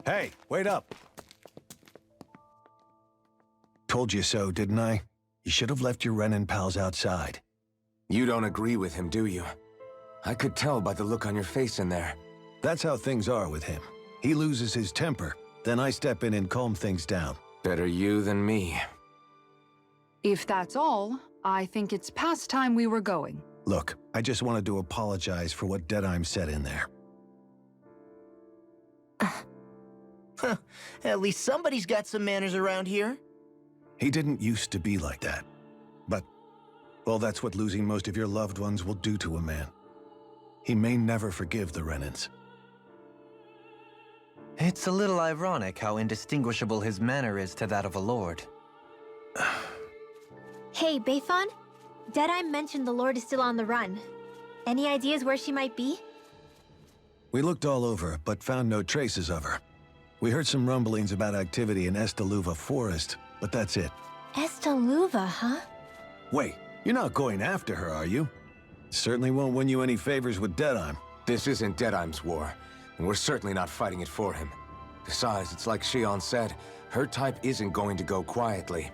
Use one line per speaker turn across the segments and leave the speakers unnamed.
Hey, wait up! Told you so, didn't I? You should have left your Renin pals outside.
You don't agree with him, do you? I could tell by the look on your face in there.
That's how things are with him. He loses his temper, then I step in and calm things down.
Better you than me.
If that's all, I think it's past time we were going.
Look, I just wanted to apologize for what Deadheim said in there.
At least somebody's got some manners around here.
He didn't used to be like that. But, well, that's what losing most of your loved ones will do to a man. He may never forgive the Renins.
It's a little ironic how indistinguishable his manner is to that of a lord.
Hey, Beifan? Deadeye mentioned the Lord is still on the run. Any ideas where she might be?
We looked all over, but found no traces of her. We heard some rumblings about activity in Estaluva Forest, but that's it.
Estaluva, huh?
Wait, you're not going after her, are you? Certainly won't win you any favors with Deadheim.
This isn't Deadheim's war, and we're certainly not fighting it for him. Besides, it's like Shion said, her type isn't going to go quietly.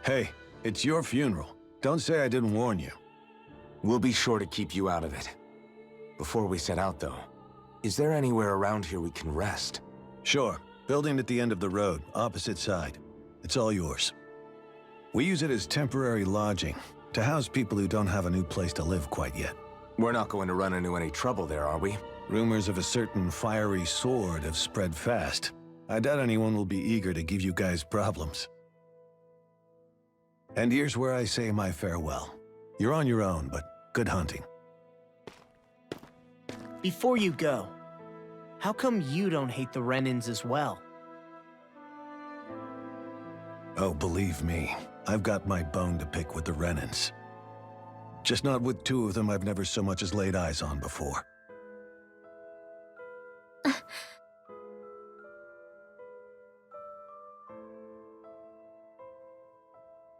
Hey, it's your funeral. Don't say I didn't warn you.
We'll be sure to keep you out of it. Before we set out, though, is there anywhere around here we can rest?
Sure. Building at the end of the road, opposite side. It's all yours. We use it as temporary lodging, to house people who don't have a new place to live quite yet.
We're not going to run into any trouble there, are we?
Rumors of a certain fiery sword have spread fast. I doubt anyone will be eager to give you guys problems. And here's where I say my farewell. You're on your own, but good hunting.
Before you go, how come you don't hate the Renins as well?
Oh, believe me, I've got my bone to pick with the Renins. Just not with two of them I've never so much as laid eyes on before.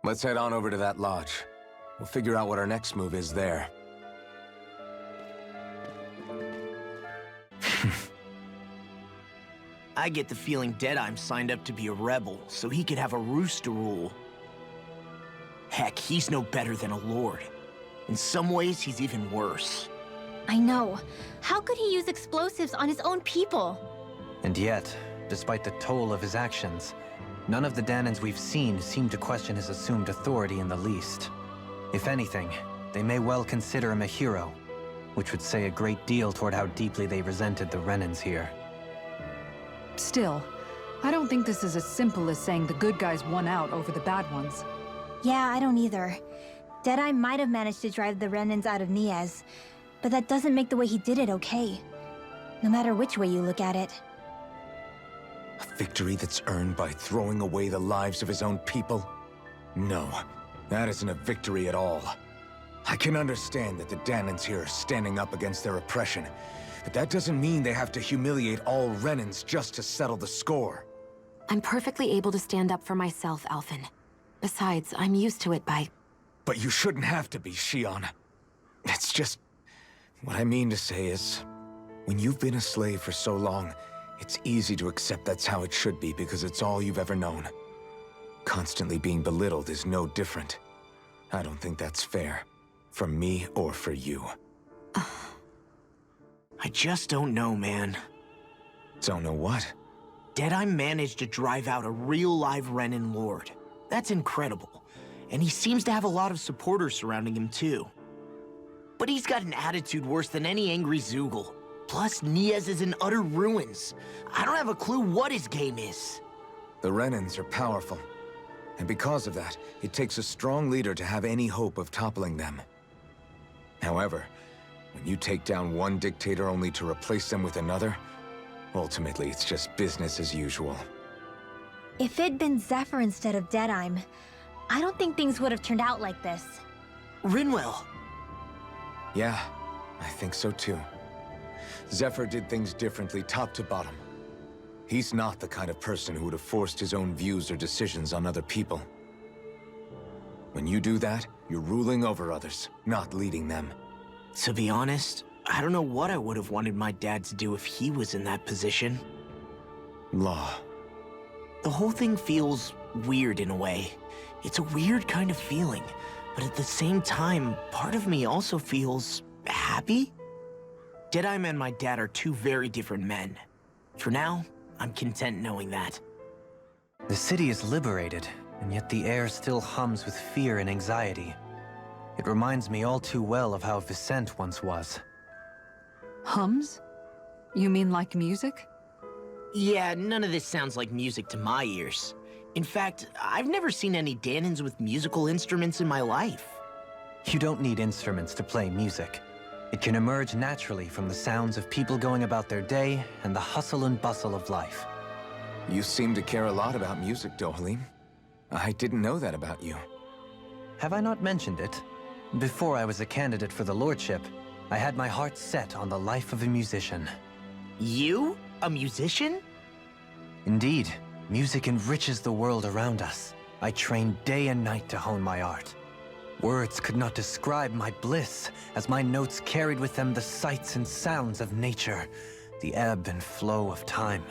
Let's head on over to that lodge. We'll figure out what our next move is there.
I get the feeling Deadheim signed up to be a rebel, so he could have a rooster rule. Heck, he's no better than a lord. In some ways, he's even worse.
I know. How could he use explosives on his own people?
And yet, despite the toll of his actions, none of the Danans we've seen seem to question his assumed authority in the least. If anything, they may well consider him a hero, which would say a great deal toward how deeply they resented the Renins here.
Still, I don't think this is as simple as saying the good guys won out over the bad ones.
Yeah, I don't either. Deadeye might have managed to drive the Renins out of Niaz, but that doesn't make the way he did it okay. No matter which way you look at it.
A victory that's earned by throwing away the lives of his own people? No, that isn't a victory at all. I can understand that the Danans here are standing up against their oppression, but that doesn't mean they have to humiliate all Renins just to settle the score.
I'm perfectly able to stand up for myself, Alphen. Besides, I'm used to it by...
But you shouldn't have to be, Shion. It's just... What I mean to say is, when you've been a slave for so long, it's easy to accept that's how it should be because it's all you've ever known. Constantly being belittled is no different. I don't think that's fair. For me or for you.
I just don't know, man.
Don't know what?
Deadeye managed to drive out a real live Renin lord. That's incredible. And he seems to have a lot of supporters surrounding him too. But he's got an attitude worse than any angry Zoogle. Plus, Niaz is in utter ruins. I don't have a clue what his game is.
The Renins are powerful. And because of that, it takes a strong leader to have any hope of toppling them. However, when you take down one dictator only to replace them with another, ultimately it's just business as usual.
If it'd been Zephyr instead of Deadeye, I don't think things would have turned out like this.
Rinwell.
Yeah, I think so too. Zephyr did things differently top to bottom. He's not the kind of person who would have forced his own views or decisions on other people. When you do that, you're ruling over others, not leading them.
To be honest, I don't know what I would have wanted my dad to do if he was in that position.
Law.
The whole thing feels weird in a way. It's a weird kind of feeling, but at the same time, part of me also feels happy. Deadeye and my dad are two very different men. For now, I'm content knowing that.
The city is liberated, and yet the air still hums with fear and anxiety. It reminds me all too well of how Vicente once was.
Hums? You mean like music?
Yeah, none of this sounds like music to my ears. In fact, I've never seen any Danans with musical instruments in my life.
You don't need instruments to play music. It can emerge naturally from the sounds of people going about their day and the hustle and bustle of life.
You seem to care a lot about music, Dohalim. I didn't know that about you.
Have I not mentioned it? Before I was a candidate for the lordship, I had my heart set on the life of a musician.
You? A musician?
Indeed, music enriches the world around us. I trained day and night to hone my art. Words could not describe my bliss, as my notes carried with them the sights and sounds of nature, the ebb and flow of time,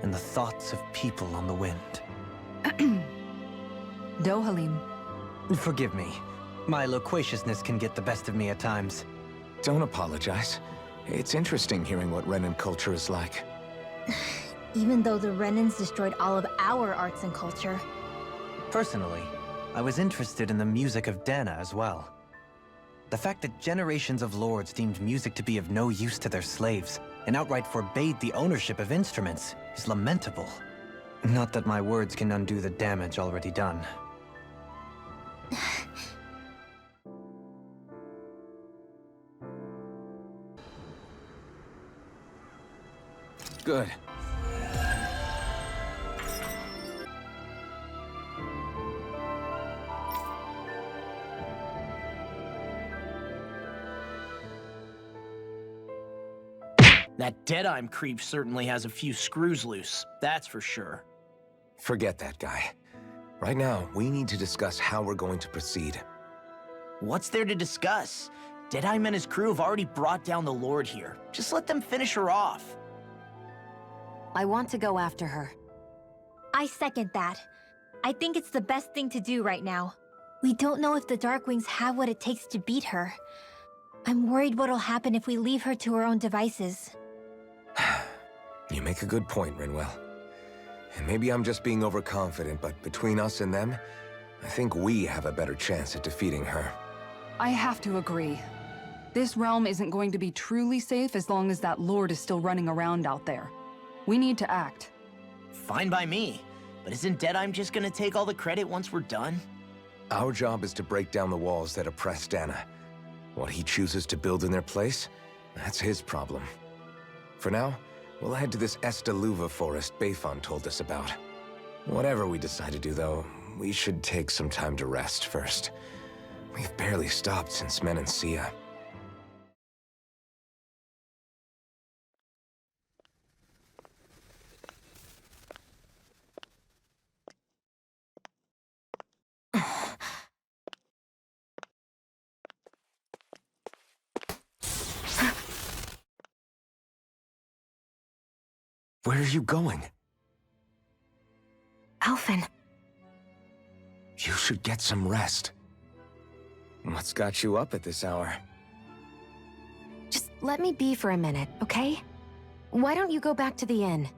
and the thoughts of people on the wind.
Dohalim.
Forgive me. My loquaciousness can get the best of me at times.
Don't apologize. It's interesting hearing what Renan culture is like.
Even though the Renans destroyed all of our arts and culture.
Personally, I was interested in the music of Dana as well. The fact that generations of lords deemed music to be of no use to their slaves and outright forbade the ownership of instruments is lamentable. Not that my words can undo the damage already done.
Good.
That Deadeye creep certainly has a few screws loose, that's for sure.
Forget that guy. Right now, we need to discuss how we're going to proceed.
What's there to discuss? Deadeye and his crew have already brought down the Lord here. Just let them finish her off.
I want to go after her.
I second that. I think it's the best thing to do right now. We don't know if the Darkwings have what it takes to beat her. I'm worried what'll happen if we leave her to her own devices.
You make a good point, Rinwell. And maybe I'm just being overconfident, but between us and them, I think we have a better chance at defeating her.
I have to agree. This realm isn't going to be truly safe as long as that Lord is still running around out there. We need to act.
Fine by me. But isn't Deadeye just gonna take all the credit once we're done?
Our job is to break down the walls that oppress Dana. What he chooses to build in their place, that's his problem. For now, we'll head to this Estaluva forest Bayfon told us about. Whatever we decide to do, though, we should take some time to rest first. We've barely stopped since Menancia. Where are you going?
Alphen.
You should get some rest. What's got you up at this hour?
Just let me be for a minute, okay? Why don't you go back to the inn?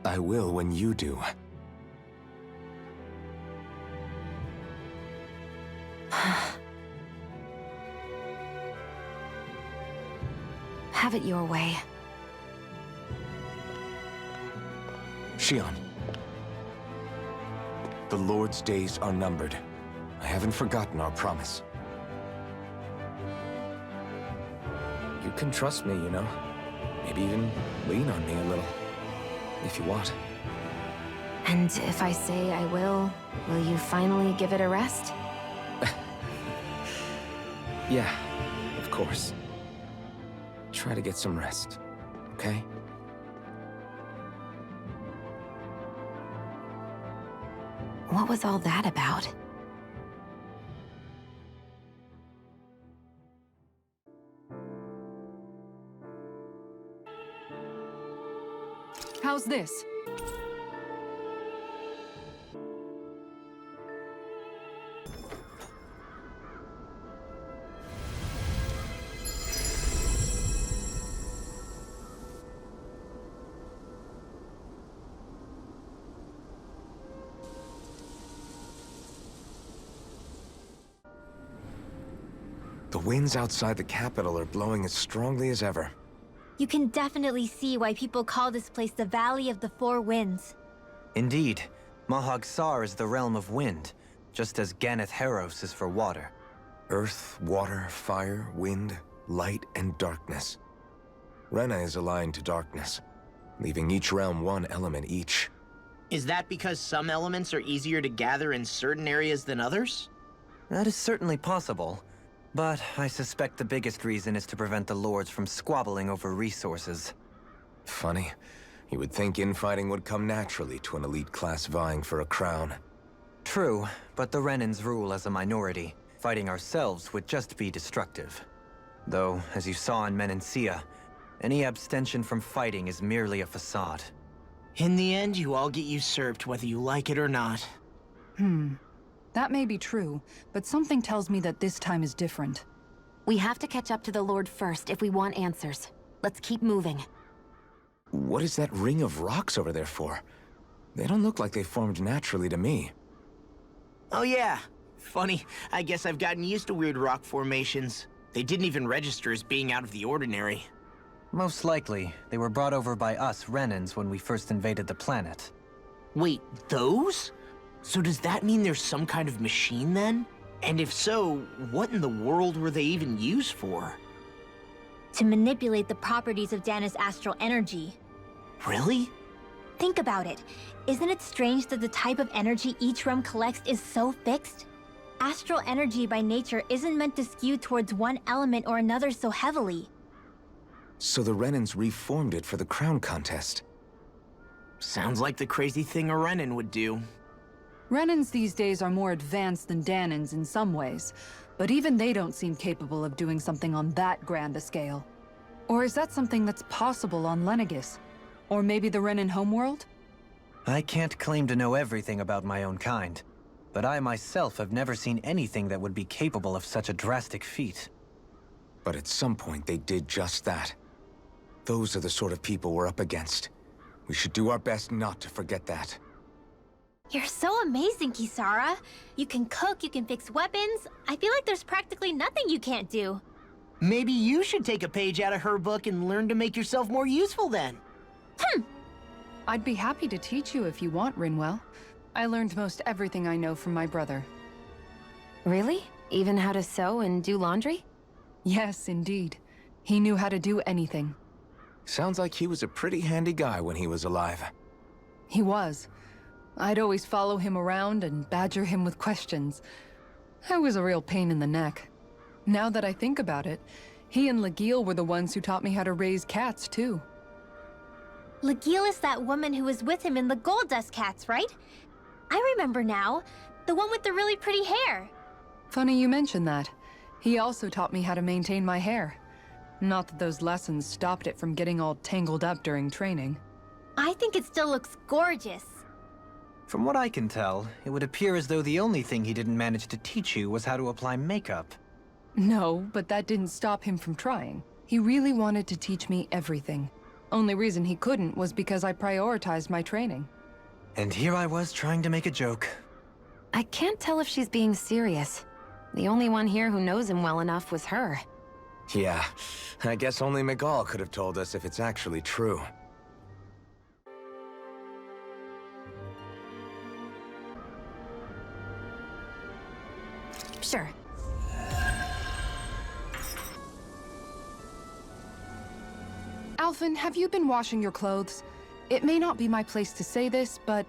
I will when you do.
Have it your way.
Shion. The Lord's days are numbered. I haven't forgotten our promise. You can trust me, you know. Maybe even lean on me a little. If you want.
And if I say I will you finally give it a rest?
Yeah, of course. Try to get some rest, okay?
What was all that about?
How's this?
The winds outside the capital are blowing as strongly as ever.
You can definitely see why people call this place the Valley of the Four Winds.
Indeed, Mihagsar is the realm of wind, just as Ganeth Heros is for water.
Earth, water, fire, wind, light, and darkness. Rena is aligned to darkness, leaving each realm one element each.
Is that because some elements are easier to gather in certain areas than others?
That is certainly possible. But I suspect the biggest reason is to prevent the lords from squabbling over resources.
Funny. You would think infighting would come naturally to an elite class vying for a crown.
True, but the Renans rule as a minority. Fighting ourselves would just be destructive. Though, as you saw in Menancia, any abstention from fighting is merely a facade.
In the end, you all get usurped whether you like it or not.
That may be true, but something tells me that this time is different.
We have to catch up to the Lord first if we want answers. Let's keep moving.
What is that ring of rocks over there for? They don't look like they formed naturally to me.
Oh yeah. Funny, I guess I've gotten used to weird rock formations. They didn't even register as being out of the ordinary.
Most likely, they were brought over by us Renans when we first invaded the planet.
Wait, those? So does that mean there's some kind of machine then? And if so, what in the world were they even used for?
To manipulate the properties of Dana's astral energy.
Really?
Think about it. Isn't it strange that the type of energy each realm collects is so fixed? Astral energy by nature isn't meant to skew towards one element or another so heavily.
So the Renans reformed it for the crown contest.
Sounds like the crazy thing a Renan would do.
Renans these days are more advanced than Danans in some ways, but even they don't seem capable of doing something on that grand a scale. Or is that something that's possible on Lenegis? Or maybe the Renan homeworld?
I can't claim to know everything about my own kind, but I myself have never seen anything that would be capable of such a drastic feat.
But at some point they did just that. Those are the sort of people we're up against. We should do our best not to forget that.
You're so amazing, Kisara. You can cook, you can fix weapons. I feel like there's practically nothing you can't do.
Maybe you should take a page out of her book and learn to make yourself more useful then.
I'd be happy to teach you if you want, Rinwell. I learned most everything I know from my brother.
Really? Even how to sew and do laundry?
Yes, indeed. He knew how to do anything.
Sounds like he was a pretty handy guy when he was alive.
He was. I'd always follow him around and badger him with questions. I was a real pain in the neck. Now that I think about it, he and Legil were the ones who taught me how to raise cats, too.
Legil is that woman who was with him in the Gold Dust Cats, right? I remember now. The one with the really pretty hair.
Funny you mention that. He also taught me how to maintain my hair. Not that those lessons stopped it from getting all tangled up during training.
I think it still looks gorgeous.
From what I can tell, it would appear as though the only thing he didn't manage to teach you was how to apply makeup.
No, but that didn't stop him from trying. He really wanted to teach me everything. Only reason he couldn't was because I prioritized my training.
And here I was trying to make a joke.
I can't tell if she's being serious. The only one here who knows him well enough was her.
Yeah, I guess only Miguel could have told us if it's actually true.
Sure.
Alphen, have you been washing your clothes? It may not be my place to say this, but...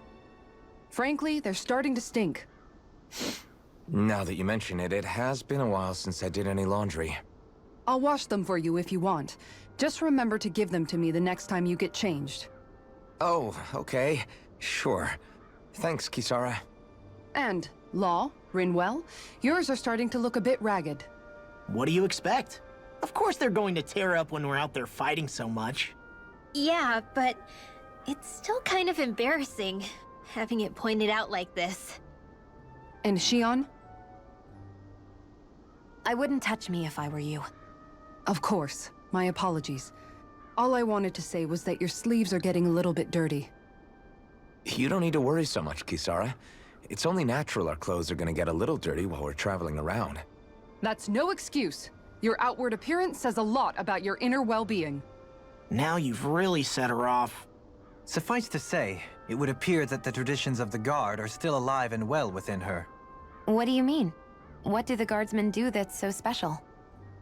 frankly, they're starting to stink.
Now that you mention it, it has been a while since I did any laundry.
I'll wash them for you if you want. Just remember to give them to me the next time you get changed.
Oh, okay. Sure. Thanks, Kisara.
And, Law, Rinwell, yours are starting to look a bit ragged.
What do you expect? Of course they're going to tear up when we're out there fighting so much.
Yeah, but It's still kind of embarrassing, having it pointed out like this.
And Shion?
I wouldn't touch me if I were you.
Of course. My apologies. All I wanted to say was that your sleeves are getting a little bit dirty.
You don't need to worry so much, Kisara. It's only natural our clothes are gonna get a little dirty while we're traveling around.
That's no excuse. Your outward appearance says a lot about your inner well-being.
Now you've really set her off.
Suffice to say, it would appear that the traditions of the Guard are still alive and well within her.
What do you mean? What do the guardsmen do that's so special?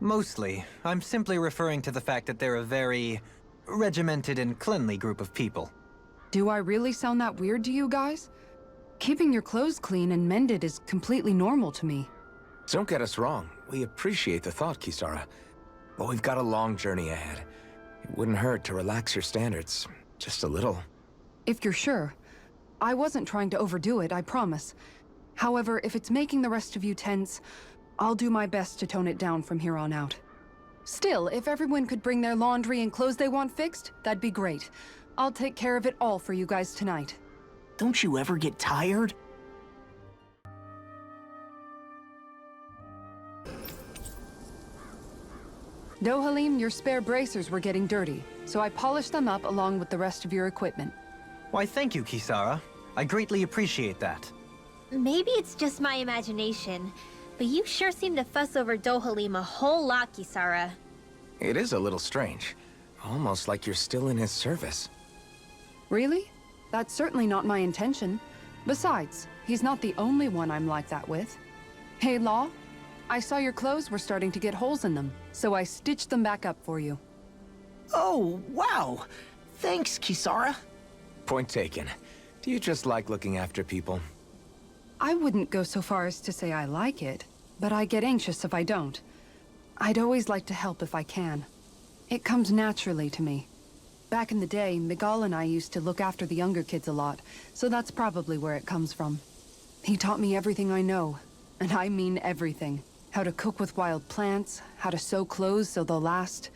Mostly, I'm simply referring to the fact that they're a very regimented and cleanly group of people.
Do I really sound that weird to you guys? Keeping your clothes clean and mended is completely normal to me.
Don't get us wrong. We appreciate the thought, Kisara. But we've got a long journey ahead. It wouldn't hurt to relax your standards. Just a little.
If you're sure. I wasn't trying to overdo it, I promise. However, if it's making the rest of you tense, I'll do my best to tone it down from here on out. Still, if everyone could bring their laundry and clothes they want fixed, that'd be great. I'll take care of it all for you guys tonight.
Don't you ever get tired?
Dohalim, your spare bracers were getting dirty, so I polished them up along with the rest of your equipment.
Why, thank you, Kisara. I greatly appreciate that.
Maybe it's just my imagination, but you sure seem to fuss over Dohalim a whole lot, Kisara.
It is a little strange. Almost like you're still in his service.
Really? That's certainly not my intention. Besides, he's not the only one I'm like that with. Hey, Law, I saw your clothes were starting to get holes in them, so I stitched them back up for you.
Oh, wow. Thanks, Kisara.
Point taken. Do you just like looking after people?
I wouldn't go so far as to say I like it, but I get anxious if I don't. I'd always like to help if I can. It comes naturally to me. Back in the day, Miguel and I used to look after the younger kids a lot, so that's probably where it comes from. He taught me everything I know, and I mean everything. How to cook with wild plants, how to sew clothes so they'll last.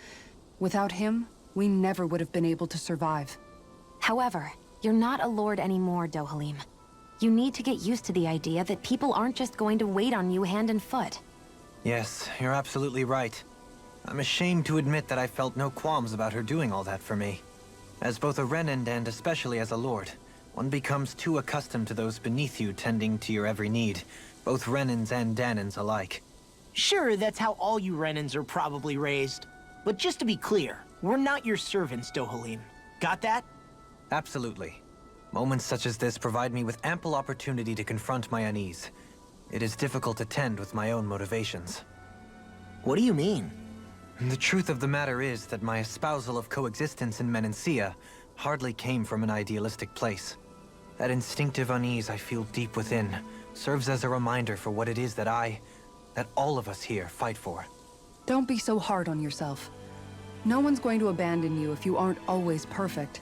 Without him, we never would have been able to survive.
However, you're not a lord anymore, Dohalim. You need to get used to the idea that people aren't just going to wait on you hand and foot.
Yes, you're absolutely right. I'm ashamed to admit that I felt no qualms about her doing all that for me. As both a Renan and especially as a lord, one becomes too accustomed to those beneath you tending to your every need, both Renans and Danans alike.
Sure, that's how all you Renans are probably raised. But just to be clear, we're not your servants, Dohalim. Got that?
Absolutely. Moments such as this provide me with ample opportunity to confront my unease. It is difficult to tend with my own motivations.
What do you mean?
The truth of the matter is that my espousal of coexistence in Menancia hardly came from an idealistic place. That instinctive unease I feel deep within serves as a reminder for what it is that all of us here fight for.
Don't be so hard on yourself. No one's going to abandon you if you aren't always perfect.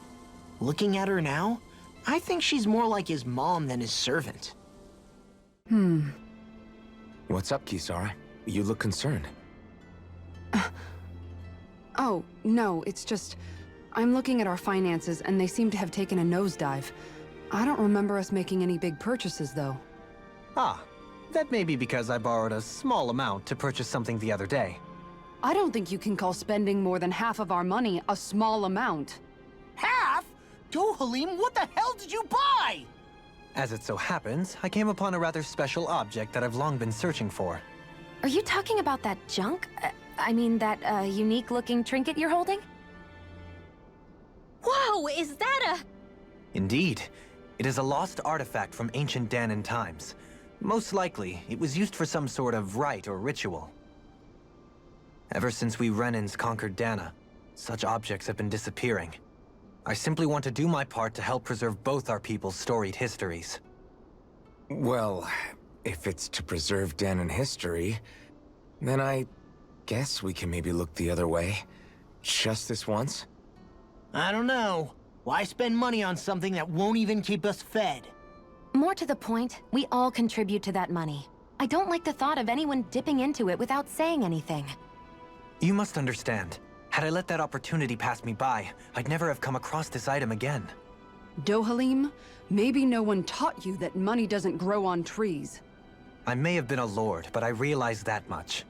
Looking at her now, I think she's more like his mom than his servant.
What's up, Kisara? You look concerned.
Oh, no, it's just... I'm looking at our finances and they seem to have taken a nosedive. I don't remember us making any big purchases, though.
Ah, that may be because I borrowed a small amount to purchase something the other day.
I don't think you can call spending more than half of our money a small amount.
Half? Dohalim, what the hell did you buy?
As it so happens, I came upon a rather special object that I've long been searching for.
Are you talking about that junk? I mean, that unique-looking trinket you're holding?
Whoa, is that a...
Indeed. It is a lost artifact from ancient Danan times. Most likely, it was used for some sort of rite or ritual. Ever since we Renans conquered Dana, such objects have been disappearing. I simply want to do my part to help preserve both our people's storied histories.
Well, if it's to preserve Danan history, then I guess we can maybe look the other way. Just this once?
I don't know. Why spend money on something that won't even keep us fed?
More to the point, we all contribute to that money. I don't like the thought of anyone dipping into it without saying anything.
You must understand. Had I let that opportunity pass me by, I'd never have come across this item again.
Dohalim, maybe no one taught you that money doesn't grow on trees.
I may have been a lord, but I realize that much.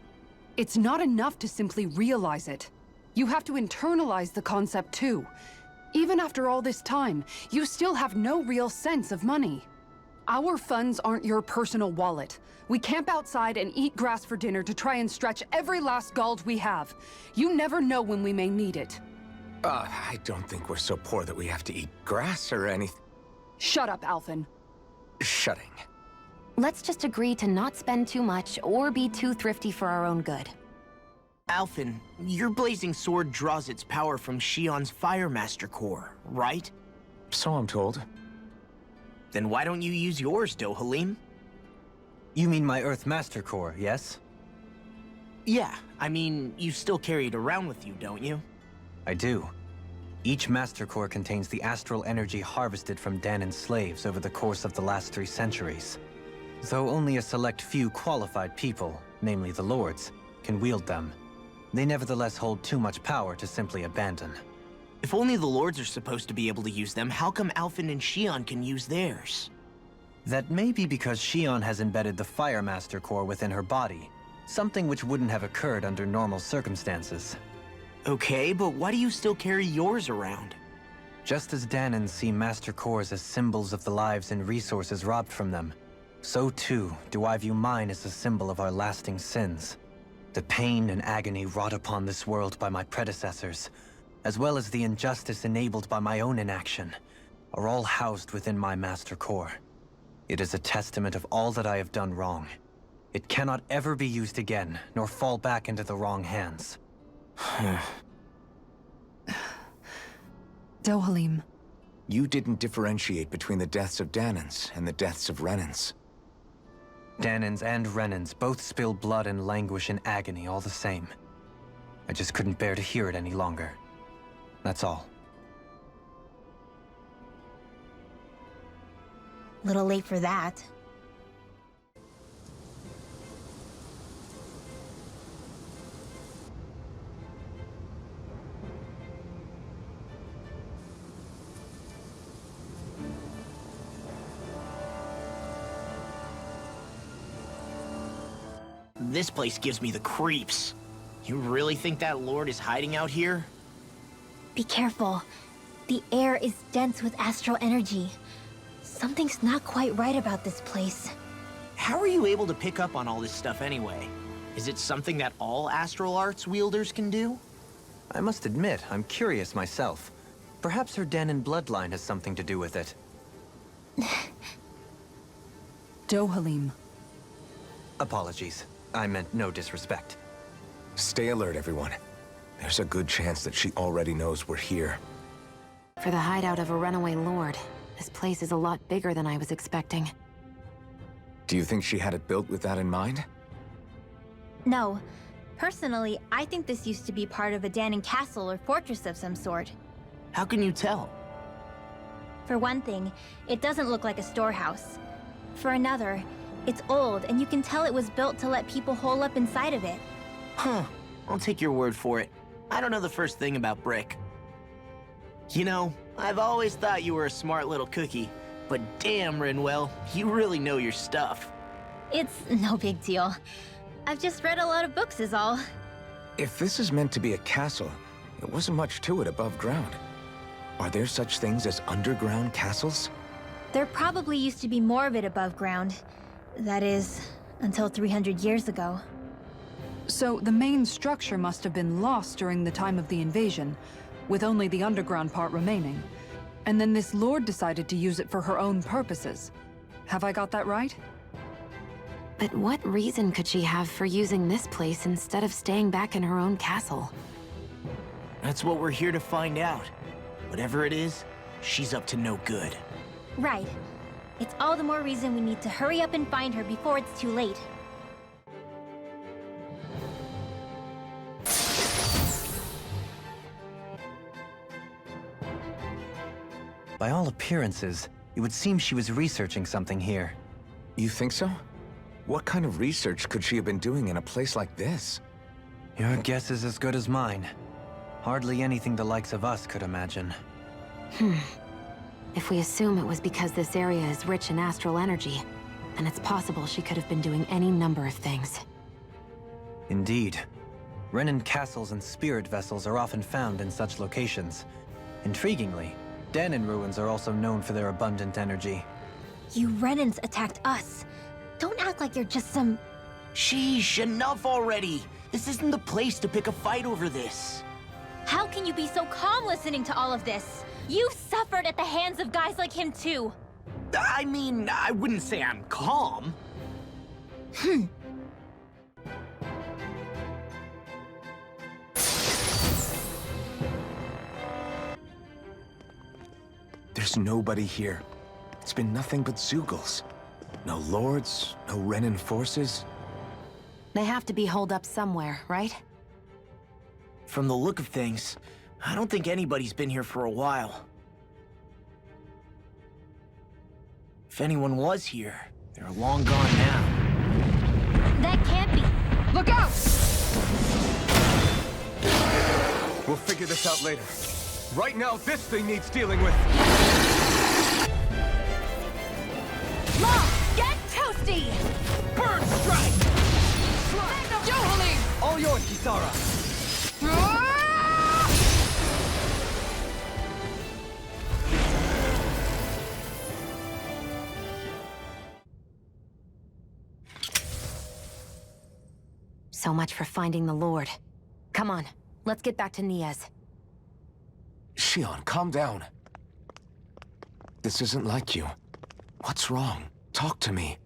It's not enough to simply realize it. You have to internalize the concept too. Even after all this time, you still have no real sense of money. Our funds aren't your personal wallet. We camp outside and eat grass for dinner to try and stretch every last gold we have. You never know when we may need it.
I don't think we're so poor that we have to eat grass or anything.
Shut up, Alphen.
Shutting.
Let's just agree to not spend too much or be too thrifty for our own good.
Alphen, your blazing sword draws its power from Shion's Fire Master core, right?
So I'm told.
Then why don't you use yours, Dohalim?
You mean my Earth Master Core, yes?
Yeah, I mean, you still carry it around with you, don't you?
I do. Each Master Core contains the astral energy harvested from Danan's slaves over the course of the last 3 centuries. Though only a select few qualified people, namely the Lords, can wield them, they nevertheless hold too much power to simply abandon.
If only the Lords are supposed to be able to use them, how come Alphen and Shion can use theirs?
That may be because Shion has embedded the Fire Master Core within her body, something which wouldn't have occurred under normal circumstances.
Okay, but why do you still carry yours around?
Just as Danans see Master Cores as symbols of the lives and resources robbed from them, so too do I view mine as a symbol of our lasting sins. The pain and agony wrought upon this world by my predecessors, as well as the injustice enabled by my own inaction, are all housed within my Master Core. It is a testament of all that I have done wrong. It cannot ever be used again, nor fall back into the wrong hands.
Dohalim.
You didn't differentiate between the deaths of Danans and the deaths of Renans.
Danans and Renans both spill blood and languish in agony all the same. I just couldn't bear to hear it any longer. That's all.
Little late for that.
This place gives me the creeps. You really think that Lord is hiding out here?
Be careful. The air is dense with astral energy. Something's not quite right about this place.
How are you able to pick up on all this stuff anyway? Is it something that all astral arts wielders can do?
I must admit, I'm curious myself. Perhaps her Danan bloodline has something to do with it.
Dohalim.
Apologies. I meant no disrespect.
Stay alert, everyone. There's a good chance that she already knows we're here.
For the hideout of a runaway lord, this place is a lot bigger than I was expecting.
Do you think she had it built with that in mind?
No. Personally, I think this used to be part of a Danan castle or fortress of some sort.
How can you tell?
For one thing, it doesn't look like a storehouse. For another, it's old, and you can tell it was built to let people hole up inside of it.
Huh. I'll take your word for it. I don't know the first thing about brick. You know, I've always thought you were a smart little cookie, but damn, Rinwell, you really know your stuff.
It's no big deal. I've just read a lot of books is all.
If this is meant to be a castle, there wasn't much to it above ground. Are there such things as underground castles?
There probably used to be more of it above ground. That is, until 300 years ago.
So the main structure must have been lost during the time of the invasion, with only the underground part remaining. And then this lord decided to use it for her own purposes. Have I got that right?
But what reason could she have for using this place instead of staying back in her own castle?
That's what we're here to find out. Whatever it is, she's up to no good.
Right. It's all the more reason we need to hurry up and find her before it's too late.
By all appearances, it would seem she was researching something here.
You think so? What kind of research could she have been doing in a place like this?
Your guess is as good as mine. Hardly anything the likes of us could imagine.
If we assume it was because this area is rich in astral energy, then it's possible she could have been doing any number of things.
Indeed. Renin castles and spirit vessels are often found in such locations. Intriguingly, Danon ruins are also known for their abundant energy.
You Renans attacked us. Don't act like you're just some...
Sheesh, enough already. This isn't the place to pick a fight over this.
How can you be so calm listening to all of this? You suffered at the hands of guys like him too.
I mean, I wouldn't say I'm calm.
There's nobody here. It's been nothing but Zeugles. No lords, no Renin forces.
They have to be holed up somewhere, right?
From the look of things, I don't think anybody's been here for a while. If anyone was here, they're long gone now.
That can't be.
Look out!
We'll figure this out later. Right now, this thing needs dealing with.
Mom, get toasty!
Bird strike!
Dohalim!
All yours, Kisara!
So much for finding the Lord. Come on, let's get back to Niaz.
Shion, calm down. This isn't like you. What's wrong? Talk to me.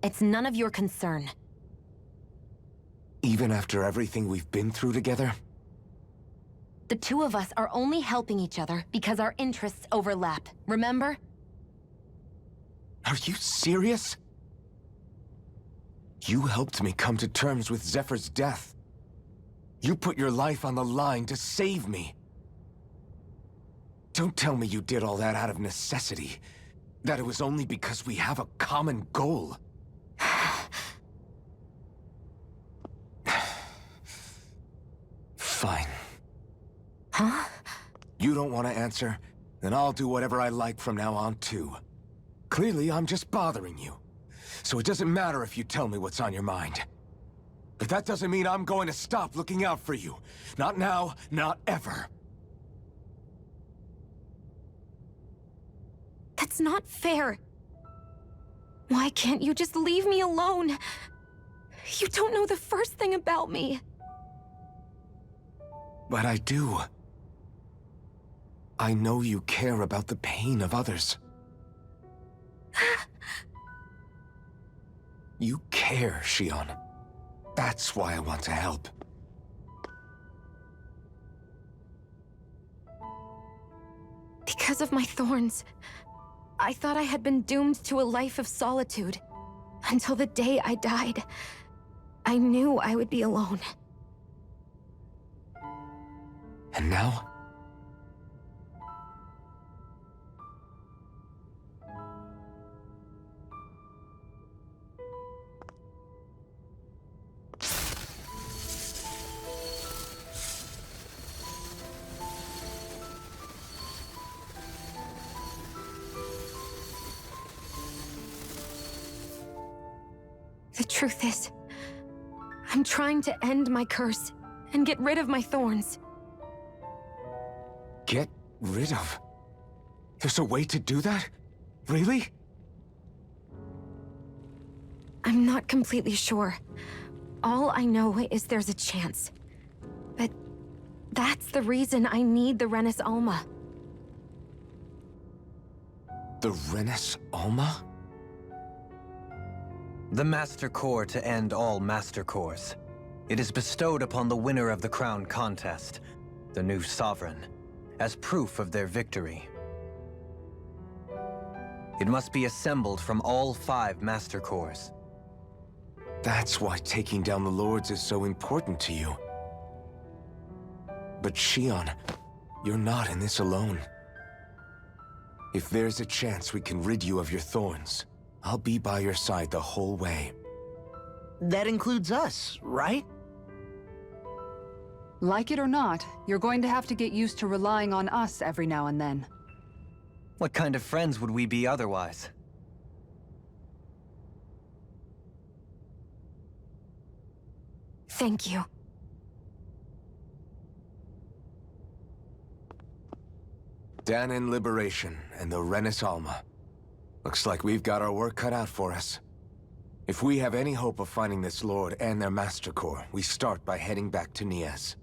It's none of your concern.
Even after everything we've been through together?
The two of us are only helping each other because our interests overlap, remember?
Are you serious? You helped me come to terms with Zephyr's death. You put your life on the line to save me. Don't tell me you did all that out of necessity. That it was only because we have a common goal. Fine.
Huh?
You don't want to answer? Then I'll do whatever I like from now on, too. Clearly, I'm just bothering you. So it doesn't matter if you tell me what's on your mind. But that doesn't mean I'm going to stop looking out for you. Not now, not ever.
That's not fair. Why can't you just leave me alone? You don't know the first thing about me.
But I do. I know you care about the pain of others. You care, Shion. That's why I want to help.
Because of my thorns, I thought I had been doomed to a life of solitude. Until the day I died, I knew I would be alone.
And now?
The truth is, I'm trying to end my curse and get rid of my thorns.
Get rid of? There's a way to do that? Really?
I'm not completely sure. All I know is there's a chance. But that's the reason I need the Renis Alma.
The Renis Alma?
The Master Core to end all Master Cores. It is bestowed upon the winner of the Crown Contest, the new Sovereign, as proof of their victory. It must be assembled from all 5 Master Cores.
That's why taking down the Lords is so important to you. But Shion, you're not in this alone. If there's a chance we can rid you of your thorns, I'll be by your side the whole way.
That includes us, right?
Like it or not, you're going to have to get used to relying on us every now and then.
What kind of friends would we be otherwise?
Thank you.
Danan liberation and the Renis Alma. Looks like we've got our work cut out for us. If we have any hope of finding this Lord and their Master Core, we start by heading back to Nias.